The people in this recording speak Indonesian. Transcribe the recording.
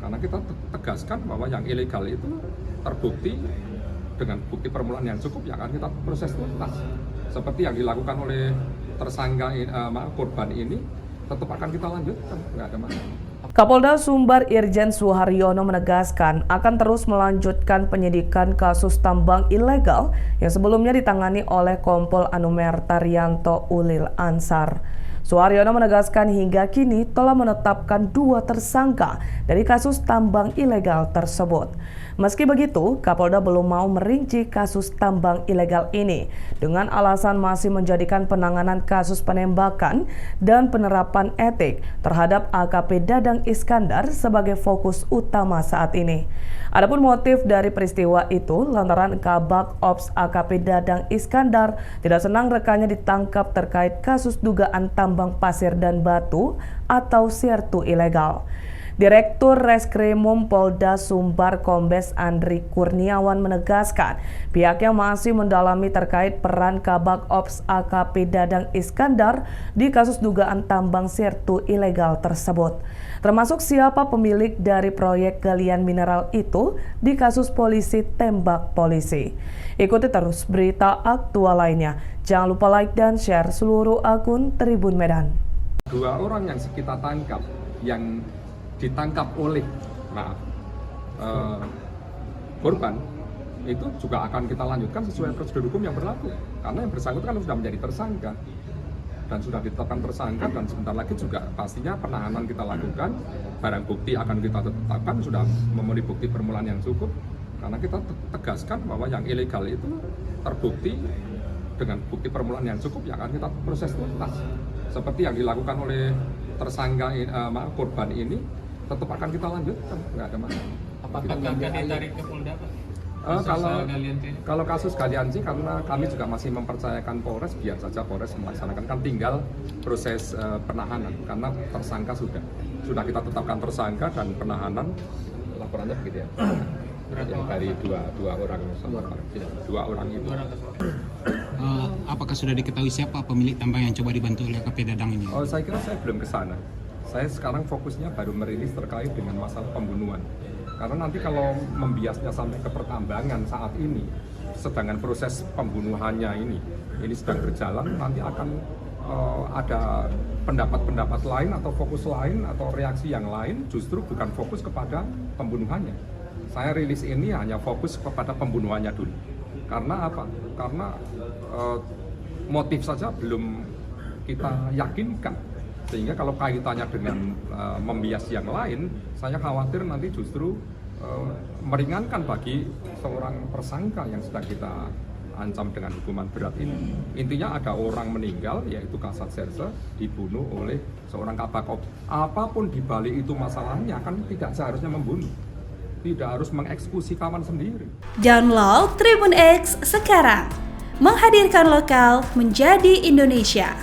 Karena kita tegaskan bahwa yang ilegal itu terbukti dengan bukti permulaan yang cukup, ya akan kita proses tuntas. Seperti yang dilakukan oleh tersangka korban ini, tetap akan kita lanjutkan, nggak ada masalah. Kapolda Sumbar Irjen Suharyono menegaskan akan terus melanjutkan penyidikan kasus tambang ilegal yang sebelumnya ditangani oleh Kompol Anumerta Rianto Ulil Ansar. Suharyono menegaskan hingga kini telah menetapkan 2 tersangka dari kasus tambang ilegal tersebut. Meski begitu, Kapolda belum mau merinci kasus tambang ilegal ini dengan alasan masih menjadikan penanganan kasus penembakan dan penerapan etik terhadap AKP Dadang Iskandar sebagai fokus utama saat ini. Adapun motif dari peristiwa itu lantaran Kabak Ops AKP Dadang Iskandar tidak senang rekannya ditangkap terkait kasus dugaan tambang pasir dan batu atau sertu ilegal. Direktur Reskrimum Polda Sumbar Kombes Andri Kurniawan menegaskan pihaknya masih mendalami terkait peran Kabak Ops AKP Dadang Iskandar di kasus dugaan tambang sertu ilegal tersebut, termasuk siapa pemilik dari proyek galian mineral itu di kasus polisi tembak polisi. Ikuti terus berita aktual lainnya. Jangan lupa like dan share seluruh akun Tribun Medan. 2 orang yang kita tangkap, yang ditangkap oleh korban itu juga akan kita lanjutkan sesuai prosedur hukum yang berlaku, karena yang bersangkutan sudah menjadi tersangka dan sudah ditetapkan tersangka, dan sebentar lagi juga pastinya penahanan kita lakukan, barang bukti akan kita tetapkan sudah memenuhi bukti permulaan yang cukup, karena kita tegaskan bahwa yang ilegal itu terbukti dengan bukti permulaan yang cukup, ya akan kita proses tuntas. Seperti yang dilakukan oleh tersangka korban ini, tetap akan kita lanjutkan, nggak ada masalah. Apakah akan ditarik ke Polda, Pak? Kalau kasus Galian C, karena kami juga masih mempercayakan Polres, biar saja Polres melaksanakan, kan tinggal proses penahanan, karena tersangka sudah kita tetapkan tersangka dan penahanan, laporannya begitu ya. Yang dari dua orang itu. Apakah sudah diketahui siapa pemilik tambang yang coba dibantu oleh AKP Dadang ini? Oh, saya kira saya belum ke sana. Saya sekarang fokusnya baru merilis terkait dengan masalah pembunuhan. Karena nanti kalau membiasnya sampai ke pertambangan saat ini, sedangkan proses pembunuhannya ini sedang berjalan, nanti akan ada pendapat-pendapat lain atau fokus lain atau reaksi yang lain, justru bukan fokus kepada pembunuhannya. Saya rilis ini hanya fokus kepada pembunuhannya dulu. Karena apa? Karena motif saja belum kita yakinkan. Sehingga kalau kaitannya dengan membias yang lain, saya khawatir nanti justru meringankan bagi seorang tersangka yang sedang kita ancam dengan hukuman berat ini. Intinya ada orang meninggal, yaitu Kasat Serse, dibunuh oleh seorang Kabak Ops. Apapun di balik itu masalahnya, kan tidak seharusnya membunuh. Tidak harus mengeksekusi kawan sendiri. Download Tribun X sekarang, menghadirkan lokal menjadi Indonesia.